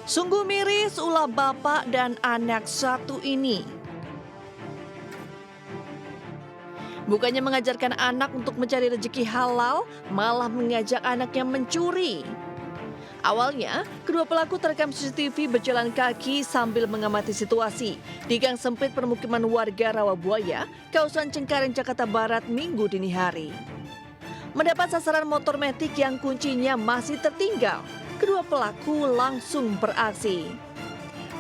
Sungguh miris ulah bapak dan anak satu ini. Bukannya mengajarkan anak untuk mencari rezeki halal, malah mengajak anaknya mencuri. Awalnya, kedua pelaku terekam CCTV berjalan kaki sambil mengamati situasi di gang sempit permukiman warga Rawabuaya, kawasan Cengkareng, Jakarta Barat, Minggu dini hari. Mendapat sasaran motor metik yang kuncinya masih tertinggal, kedua pelaku langsung beraksi.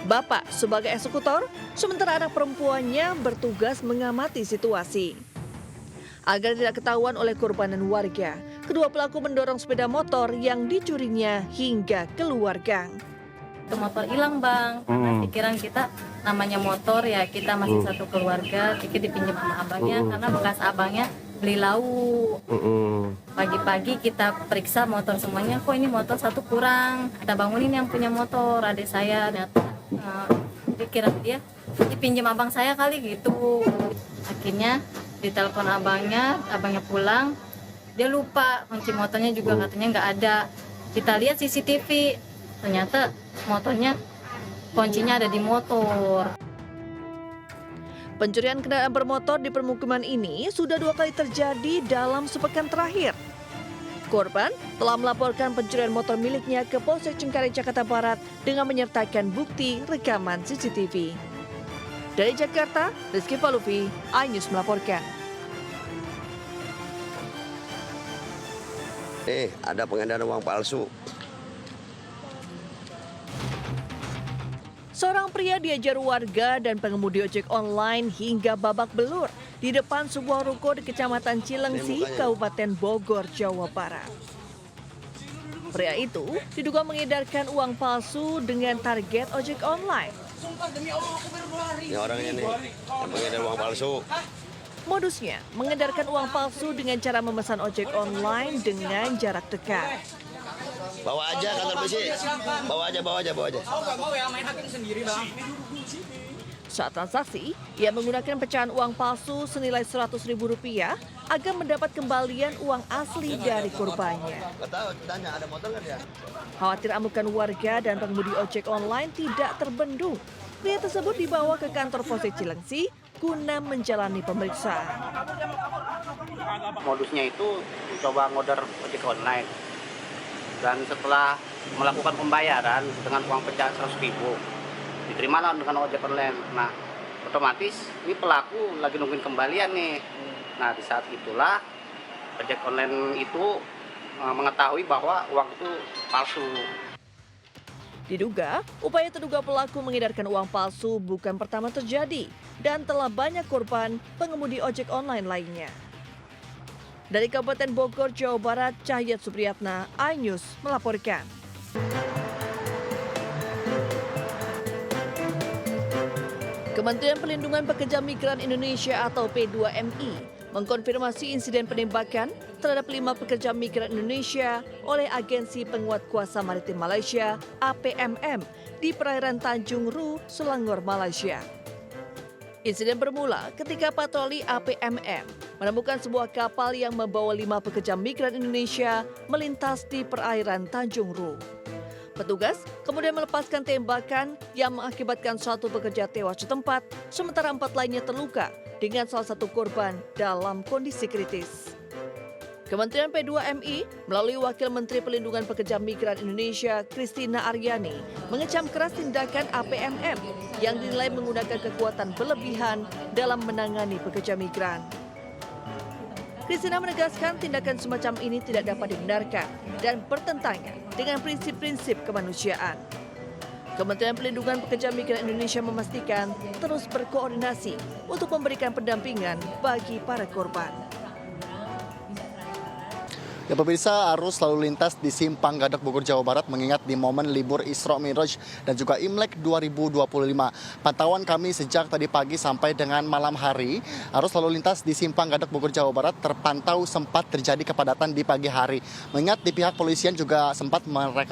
Bapak sebagai eksekutor, sementara anak perempuannya bertugas mengamati situasi. Agar tidak ketahuan oleh korban dan warga, kedua pelaku mendorong sepeda motor yang dicurinya hingga keluar gang. Itu motor hilang, Bang. Pikiran kita namanya motor ya, kita masih satu keluarga, pikir dipinjam sama abangnya karena bekas abangnya beli lauk. Pagi-pagi kita periksa motor semuanya, kok ini motor satu kurang. Kita bangunin yang punya motor, adik saya. Ternyata pikiran dia dipinjam abang saya kali gitu. Akhirnya ditelepon abangnya pulang. Dia lupa kunci motornya juga katanya nggak ada. Kita lihat CCTV, ternyata motornya kuncinya ada di motor. Pencurian kendaraan bermotor di permukiman ini sudah 2 kali terjadi dalam sepekan terakhir. Korban telah melaporkan pencurian motor miliknya ke Polsek Cengkareng, Jakarta Barat dengan menyertakan bukti rekaman CCTV. Dari Jakarta, Rizky Paluvi, iNews melaporkan. Ada pengedaran uang palsu. Seorang pria diajar warga dan pengemudi ojek online hingga babak belur di depan sebuah ruko di Kecamatan Cilengsi, Kabupaten Bogor, Jawa Barat. Pria itu diduga mengedarkan uang palsu dengan target ojek online. Ini orangnya nih, yang mengedar uang palsu. Modusnya mengedarkan uang palsu dengan cara memesan ojek online dengan jarak dekat. Bawa aja kantor polisi. Bawa aja. Saat transaksi, ia menggunakan pecahan uang palsu senilai Rp100.000 agar mendapat kembalian uang asli dari korbannya. Nggak tahu, tanya ada motor nggak dia? Khawatir amukan warga dan pengemudi ojek online tidak terbendung, pria tersebut dibawa ke kantor Polsek Cilengsi guna menjalani pemeriksaan. Modusnya itu mencoba ngodar ojek online. Dan setelah melakukan pembayaran dengan uang pecahan 100.000, diterimalah dengan ojek online. Nah, otomatis ini pelaku lagi nungguin kembalian nih. Nah, di saat itulah ojek online itu mengetahui bahwa uang itu palsu. Diduga, upaya terduga pelaku mengedarkan uang palsu bukan pertama terjadi dan telah banyak korban pengemudi ojek online lainnya. Dari Kabupaten Bogor, Jawa Barat, Cahyat Supriyatna, iNews melaporkan. Kementerian Perlindungan Pekerja Migran Indonesia atau P2MI mengkonfirmasi insiden penembakan terhadap 5 pekerja migran Indonesia oleh Agensi Penguat Kuasa Maritim Malaysia (APMM) di perairan Tanjung Ru, Selangor, Malaysia. Insiden bermula ketika patroli APMM menemukan sebuah kapal yang membawa 5 pekerja migran Indonesia melintas di perairan Tanjung Ru. Petugas kemudian melepaskan tembakan yang mengakibatkan 1 pekerja tewas di tempat, sementara 4 lainnya terluka dengan salah satu korban dalam kondisi kritis. Kementerian P2MI melalui Wakil Menteri Perlindungan Pekerja Migran Indonesia, Christina Aryani, mengecam keras tindakan APMM yang dinilai menggunakan kekuatan berlebihan dalam menangani pekerja migran. Christina menegaskan tindakan semacam ini tidak dapat dibenarkan dan bertentangan dengan prinsip-prinsip kemanusiaan. Kementerian Perlindungan Pekerja Migran Indonesia memastikan terus berkoordinasi untuk memberikan pendampingan bagi para korban. Ya pemirsa, arus lalu lintas di Simpang Gadok Bogor, Jawa Barat mengingat di momen libur Isra Mi'raj dan juga Imlek 2025. Pantauan kami sejak tadi pagi sampai dengan malam hari, arus lalu lintas di Simpang Gadok Bogor, Jawa Barat terpantau sempat terjadi kepadatan di pagi hari. Mengingat di pihak polisian juga sempat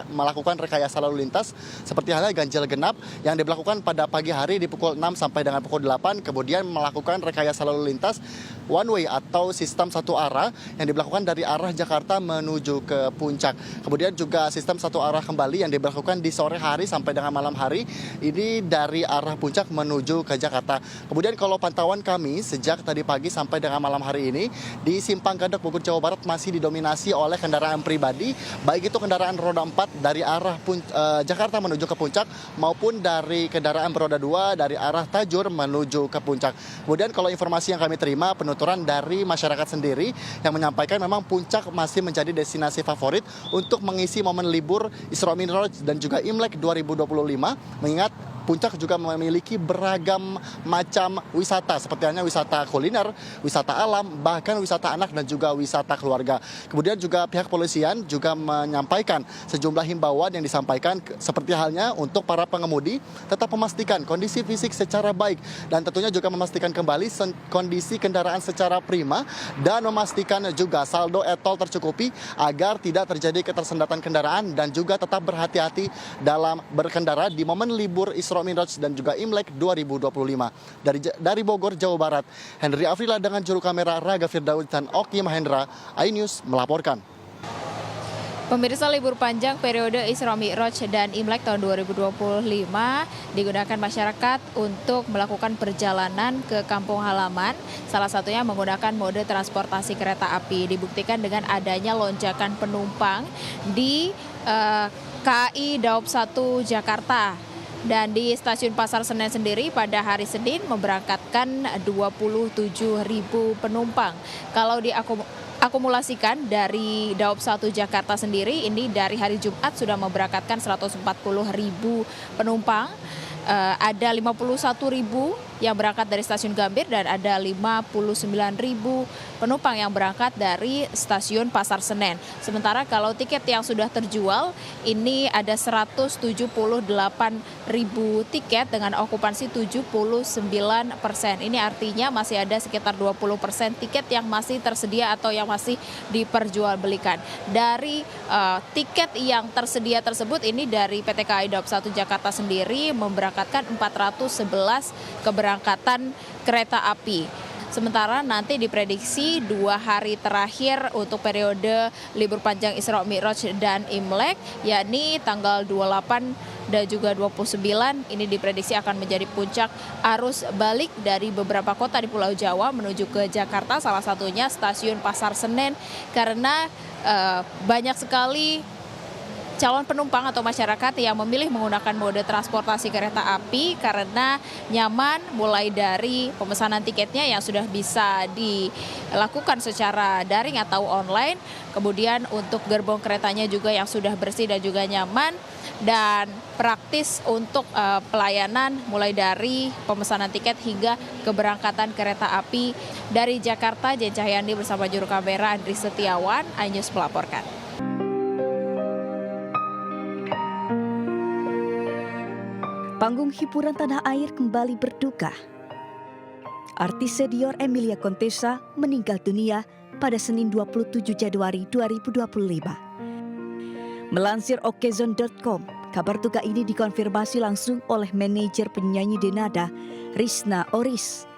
melakukan rekayasa lalu lintas seperti halnya ganjil genap yang diberlakukan pada pagi hari di pukul 6 sampai dengan pukul 8, kemudian melakukan rekayasa lalu lintas one way atau sistem satu arah yang diberlakukan dari arah Jakarta Jakarta menuju ke puncak. Kemudian juga sistem satu arah kembali yang diberlakukan di sore hari sampai dengan malam hari ini dari arah puncak menuju ke Jakarta. Kemudian kalau pantauan kami sejak tadi pagi sampai dengan malam hari ini di Simpang Gadok Bogor Jawa Barat masih didominasi oleh kendaraan pribadi, baik itu kendaraan roda 4 dari arah Jakarta menuju ke puncak maupun dari kendaraan beroda 2 dari arah Tajur menuju ke puncak. Kemudian kalau informasi yang kami terima penuturan dari masyarakat sendiri yang menyampaikan memang puncak masih menjadi destinasi favorit untuk mengisi momen libur Isra Mi'raj dan juga Imlek 2025, mengingat puncak juga memiliki beragam macam wisata, seperti halnya wisata kuliner, wisata alam, bahkan wisata anak dan juga wisata keluarga. Kemudian juga pihak kepolisian juga menyampaikan sejumlah himbauan yang disampaikan seperti halnya untuk para pengemudi tetap memastikan kondisi fisik secara baik dan tentunya juga memastikan kembali kondisi kendaraan secara prima dan memastikan juga saldo e-tol tercukupi agar tidak terjadi ketersendatan kendaraan dan juga tetap berhati-hati dalam berkendara di momen libur Isra Mi'raj dan juga Imlek 2025. Dari Bogor, Jawa Barat, Henry Afrila dengan juru kamera Raga Firdaus dan Oki Mahendra, iNews melaporkan. Pemirsa, libur panjang periode Isra Mi'raj dan Imlek tahun 2025 digunakan masyarakat untuk melakukan perjalanan ke kampung halaman, salah satunya menggunakan mode transportasi kereta api. Dibuktikan dengan adanya lonjakan penumpang di KAI Daob 1 Jakarta. Dan di stasiun Pasar Senen sendiri pada hari Senin memberangkatkan 27.000 penumpang. Kalau diakumulasikan dari Daob 1 Jakarta sendiri, ini dari hari Jumat sudah memberangkatkan 140.000 penumpang. Ada 51.000 yang berangkat dari stasiun Gambir dan ada 59.000 penumpang yang berangkat dari stasiun Pasar Senen. Sementara kalau tiket yang sudah terjual ini ada 178.000 tiket dengan okupansi 79%. Ini artinya masih ada sekitar 20% tiket yang masih tersedia atau yang masih diperjualbelikan. Dari tiket yang tersedia tersebut ini dari PT KAI Daob 1 Jakarta sendiri memberangkatkan 411 keberangkatan kereta api. Sementara nanti diprediksi 2 hari terakhir untuk periode libur panjang Isra Mi'raj dan Imlek, yakni tanggal 28 dan juga 29, ini diprediksi akan menjadi puncak arus balik dari beberapa kota di Pulau Jawa menuju ke Jakarta, salah satunya stasiun Pasar Senen, karena banyak sekali calon penumpang atau masyarakat yang memilih menggunakan mode transportasi kereta api karena nyaman, mulai dari pemesanan tiketnya yang sudah bisa dilakukan secara daring atau online, kemudian untuk gerbong keretanya juga yang sudah bersih dan juga nyaman, dan praktis untuk pelayanan mulai dari pemesanan tiket hingga keberangkatan kereta api. Dari Jakarta, Jen Cahyandi bersama juru kamera Andri Setiawan, iNews melaporkan. Panggung hiburan tanah air kembali berduka. Artis senior Emilia Contessa meninggal dunia pada Senin 27 Januari 2025. Melansir okezone.com, kabar duka ini dikonfirmasi langsung oleh manajer penyanyi Denada, Risna Oris.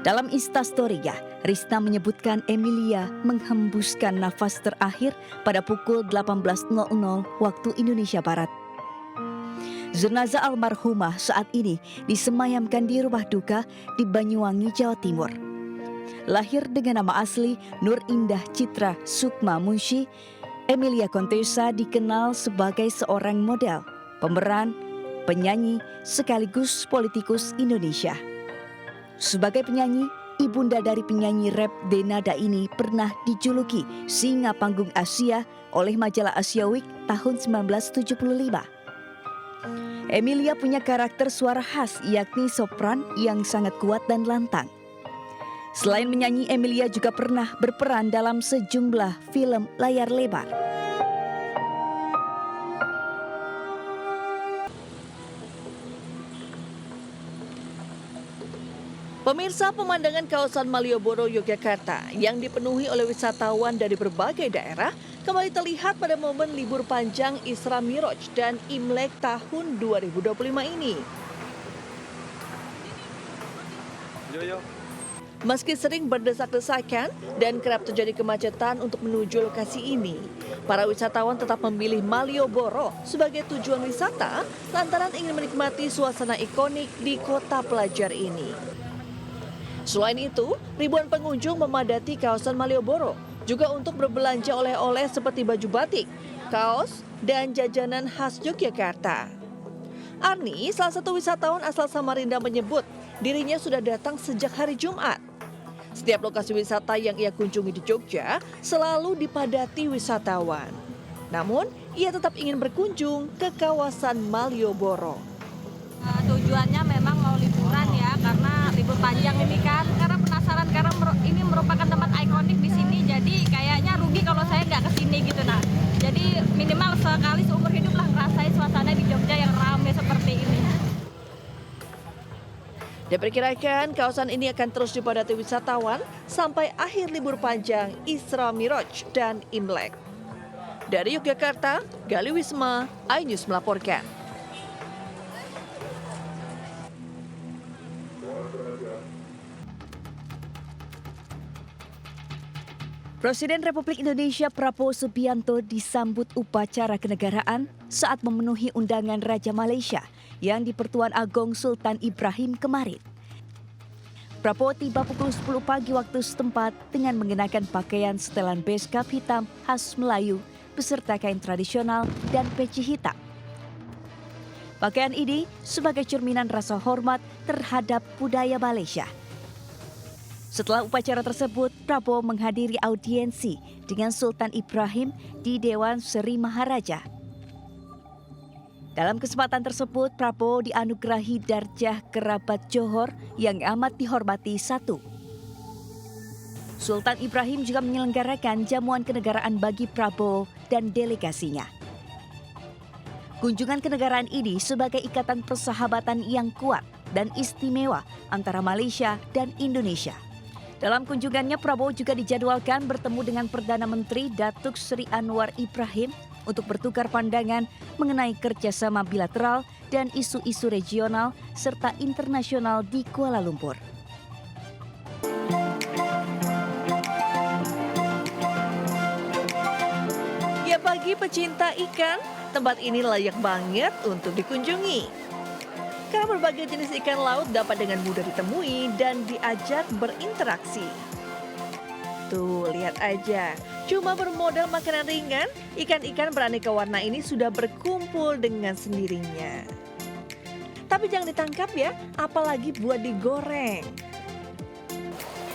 Dalam Instastory-nya, Risna menyebutkan Emilia menghembuskan nafas terakhir pada pukul 18.00 waktu Indonesia Barat. Jenazah almarhumah saat ini disemayamkan di rumah duka di Banyuwangi, Jawa Timur. Lahir dengan nama asli Nur Indah Citra Sukma Munshi, Emilia Contessa dikenal sebagai seorang model, pemeran, penyanyi, sekaligus politikus Indonesia. Sebagai penyanyi, ibunda dari penyanyi rap Denada ini pernah dijuluki Singa Panggung Asia oleh majalah Asia Week tahun 1975. Emilia punya karakter suara khas, yakni sopran yang sangat kuat dan lantang. Selain menyanyi, Emilia juga pernah berperan dalam sejumlah film layar lebar. Pemirsa, pemandangan kawasan Malioboro, Yogyakarta yang dipenuhi oleh wisatawan dari berbagai daerah kembali terlihat pada momen libur panjang Isra Mi'raj dan Imlek tahun 2025 ini. Meski sering berdesak-desakan dan kerap terjadi kemacetan untuk menuju lokasi ini, para wisatawan tetap memilih Malioboro sebagai tujuan wisata lantaran ingin menikmati suasana ikonik di kota pelajar ini. Selain itu, ribuan pengunjung memadati kawasan Malioboro juga untuk berbelanja oleh-oleh seperti baju batik, kaos, dan jajanan khas Yogyakarta. Arni, salah satu wisatawan asal Samarinda menyebut dirinya sudah datang sejak hari Jumat. Setiap lokasi wisata yang ia kunjungi di Jogja selalu dipadati wisatawan. Namun, ia tetap ingin berkunjung ke kawasan Malioboro. Tujuannya memang mau liburan ya, karena libur panjang ini kan. Karena penasaran, karena ini merupakan tempat ikonik di sini. Jadi kayaknya rugi kalau saya nggak kesini gitu nah. Jadi minimal sekali seumur hidup lah ngerasain suasana di Jogja yang ramai seperti ini. Diperkirakan kawasan ini akan terus dipadati wisatawan sampai akhir libur panjang Isra Miraj dan Imlek. Dari Yogyakarta, Gali Wisma, iNews melaporkan. Presiden Republik Indonesia Prabowo Subianto disambut upacara kenegaraan saat memenuhi undangan Raja Malaysia yang di Pertuan Agong Sultan Ibrahim kemarin. Prabowo tiba pukul 10 pagi waktu setempat dengan mengenakan pakaian setelan beskap hitam khas Melayu beserta kain tradisional dan peci hitam. Pakaian ini sebagai cerminan rasa hormat terhadap budaya Malaysia. Setelah upacara tersebut, Prabowo menghadiri audiensi dengan Sultan Ibrahim di Dewan Seri Maharaja. Dalam kesempatan tersebut, Prabowo dianugerahi darjah kerabat Johor yang amat dihormati satu. Sultan Ibrahim juga menyelenggarakan jamuan kenegaraan bagi Prabowo dan delegasinya. Kunjungan kenegaraan ini sebagai ikatan persahabatan yang kuat dan istimewa antara Malaysia dan Indonesia. Dalam kunjungannya, Prabowo juga dijadwalkan bertemu dengan Perdana Menteri Datuk Seri Anwar Ibrahim untuk bertukar pandangan mengenai kerjasama bilateral dan isu-isu regional serta internasional di Kuala Lumpur. Ya bagi pecinta ikan, tempat ini layak banget untuk dikunjungi. Karena berbagai jenis ikan laut dapat dengan mudah ditemui dan diajak berinteraksi. Tuh, lihat aja. Cuma bermodal makanan ringan, ikan-ikan beraneka warna ini sudah berkumpul dengan sendirinya. Tapi jangan ditangkap ya, apalagi buat digoreng.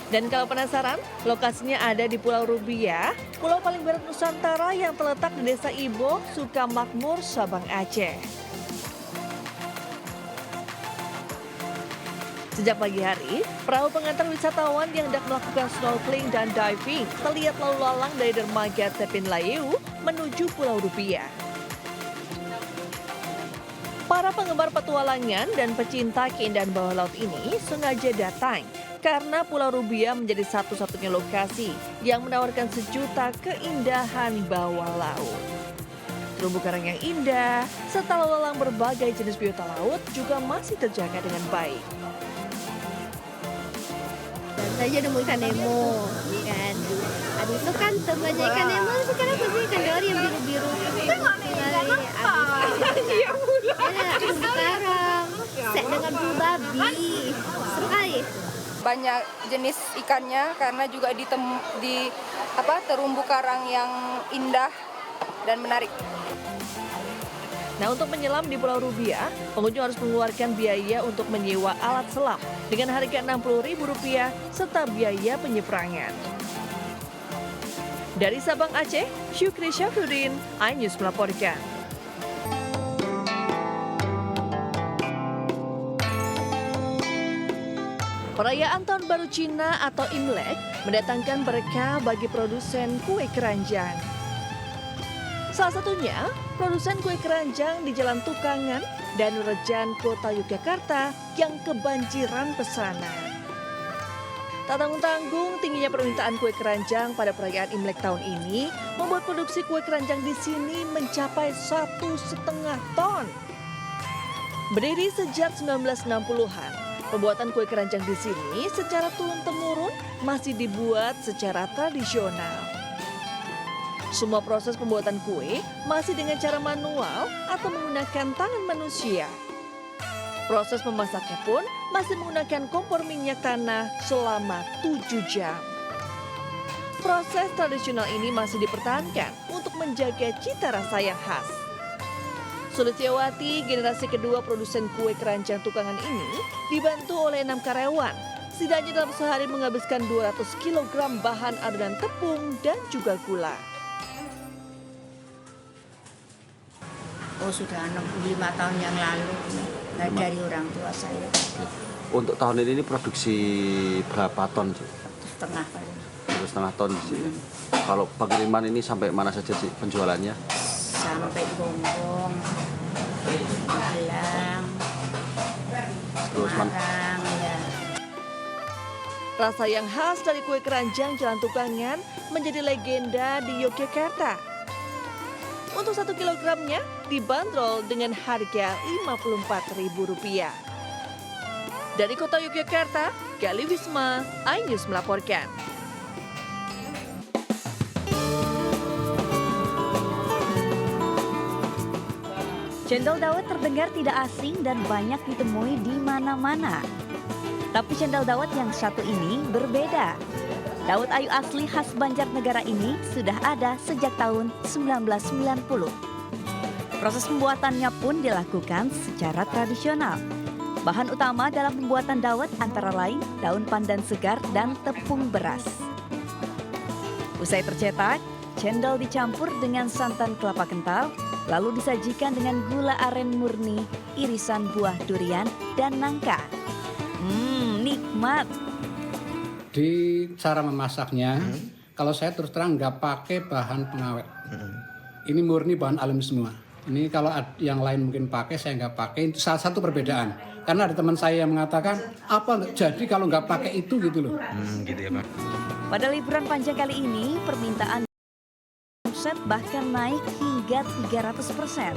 Dan kalau penasaran, lokasinya ada di Pulau Rubiah, pulau paling barat Nusantara yang terletak di Desa Ibo, Sukamakmur, Sabang, Aceh. Sejak pagi hari, perahu pengantar wisatawan yang hendak melakukan snorkeling dan diving terlihat lalu lalang dari dermaga Tepin Layu menuju Pulau Rubiah. Para penggemar petualangan dan pecinta keindahan bawah laut ini sengaja datang karena Pulau Rubiah menjadi satu-satunya lokasi yang menawarkan sejuta keindahan bawah laut. Terumbu karang yang indah, serta lalu lalang berbagai jenis biota laut juga masih terjaga dengan baik. Saya nemu ikan Nemo, kan. Habis itu kan banyak ikan Nemo, sekarang banyak ikan dori yang biru-biru. Terumbu karang, set dengan bulu babi, sekali. Banyak jenis ikannya karena juga di terumbu karang yang indah dan menarik. Nah, untuk menyelam di Pulau Rubiah, pengunjung harus mengeluarkan biaya untuk menyewa alat selam dengan harga Rp60.000 serta biaya penyeberangan. Dari Sabang, Aceh, Syukri Syafruddin, iNews melaporkan. Perayaan Tahun Baru Cina atau Imlek mendatangkan berkah bagi produsen kue keranjang. Salah satunya, produsen kue keranjang di Jalan Tukangan dan Rejan, Kota Yogyakarta yang kebanjiran pesanan. Tak tanggung-tanggung, tingginya permintaan kue keranjang pada perayaan Imlek tahun ini membuat produksi kue keranjang di sini mencapai 1,5 ton. Berdiri sejak 1960-an, Pembuatan kue keranjang di sini secara turun-temurun masih dibuat secara tradisional. Semua proses pembuatan kue masih dengan cara manual atau menggunakan tangan manusia. Proses memasaknya pun masih menggunakan kompor minyak tanah selama 7 jam. Proses tradisional ini masih dipertahankan untuk menjaga cita rasa yang khas. Sulistiawati, generasi kedua produsen kue keranjang tukangan ini, dibantu oleh 6 karyawan. Setidaknya dalam sehari menghabiskan 200 kg bahan adonan tepung dan juga gula. Oh, sudah 65 tahun yang lalu dari orang tua saya. Untuk tahun ini produksi berapa ton? 1,5 paling. 1,5 ton di sini. Kalau pengiriman ini sampai mana saja sih penjualannya? Sampai Gonggong, Malang, Semarang, ya. Rasa yang khas dari kue keranjang Jalan Tukangan menjadi legenda di Yogyakarta. Untuk 1 kilogramnya dibanderol dengan harga Rp54.000. Dari kota Yogyakarta, Gali Wisma, iNews melaporkan. Cendol dawet terdengar tidak asing dan banyak ditemui di mana-mana. Tapi cendol dawet yang satu ini berbeda. Dawet ayu asli khas Banjarnegara ini sudah ada sejak tahun 1990. Proses pembuatannya pun dilakukan secara tradisional. Bahan utama dalam pembuatan dawet antara lain daun pandan segar dan tepung beras. Usai tercetak, cendol dicampur dengan santan kelapa kental, lalu disajikan dengan gula aren murni, irisan buah durian, dan nangka. Nikmat. Di cara memasaknya, kalau saya terus terang nggak pakai bahan pengawet. Ini murni bahan alami semua. Ini kalau yang lain mungkin pakai, saya nggak pakai. Itu salah satu perbedaan. Karena ada teman saya yang mengatakan, apa nggak jadi kalau nggak pakai itu gitu loh. Gitu ya Pak. Pada liburan panjang kali ini, permintaan omset bahkan naik hingga 300%.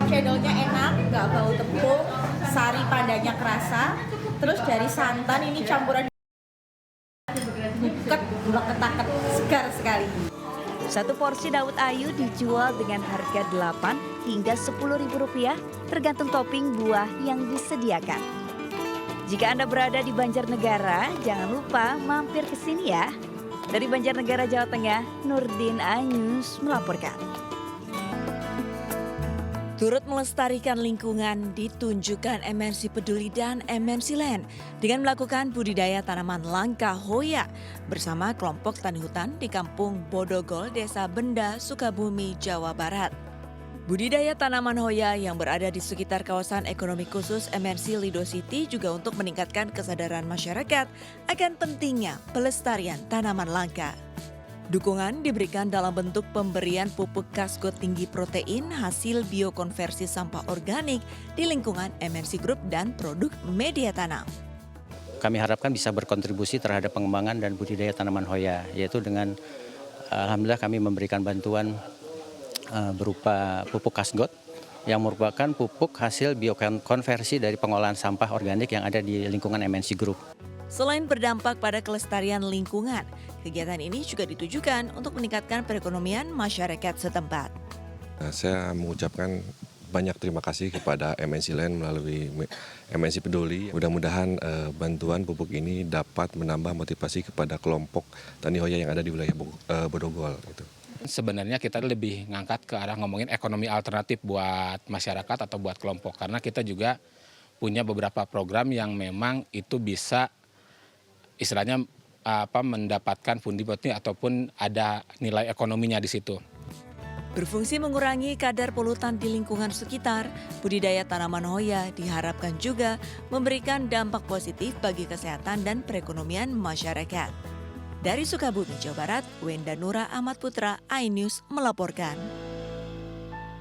Cendolnya enak, nggak bau tepung, sari pandannya kerasa, terus dari santan ini campuran buket, ketak-ketak, segar sekali. Satu porsi dawet ayu dijual dengan harga Rp8 hingga Rp10.000 tergantung topping buah yang disediakan. Jika Anda berada di Banjarnegara, jangan lupa mampir ke sini ya. Dari Banjarnegara, Jawa Tengah, Nurdin, iNews melaporkan. Turut melestarikan lingkungan ditunjukkan MNC Peduli dan MNC Land dengan melakukan budidaya tanaman langka Hoya bersama kelompok tani hutan di Kampung Bodogol, Desa Benda, Sukabumi, Jawa Barat. Budidaya tanaman Hoya yang berada di sekitar kawasan ekonomi khusus MNC Lido City juga untuk meningkatkan kesadaran masyarakat akan pentingnya pelestarian tanaman langka. Dukungan diberikan dalam bentuk pemberian pupuk kasgot tinggi protein hasil biokonversi sampah organik di lingkungan MNC Group dan produk media tanam. Kami harapkan bisa berkontribusi terhadap pengembangan dan budidaya tanaman Hoya, yaitu dengan alhamdulillah kami memberikan bantuan berupa pupuk kasgot yang merupakan pupuk hasil biokonversi dari pengolahan sampah organik yang ada di lingkungan MNC Group. Selain berdampak pada kelestarian lingkungan, kegiatan ini juga ditujukan untuk meningkatkan perekonomian masyarakat setempat. Saya mengucapkan banyak terima kasih kepada MNC Land melalui MNC Peduli. Mudah-mudahan bantuan pupuk ini dapat menambah motivasi kepada kelompok tani Hoya yang ada di wilayah Bodogol. Gitu. Sebenarnya kita lebih ngangkat ke arah ngomongin ekonomi alternatif buat masyarakat atau buat kelompok. Karena kita juga punya beberapa program yang memang itu bisa istilahnya mendapatkan pundi-pundi ataupun ada nilai ekonominya di situ. Berfungsi mengurangi kadar polutan di lingkungan sekitar, budidaya tanaman Hoya diharapkan juga memberikan dampak positif bagi kesehatan dan perekonomian masyarakat. Dari Sukabumi, Jawa Barat, Wenda Nura Ahmad Putra, iNews melaporkan.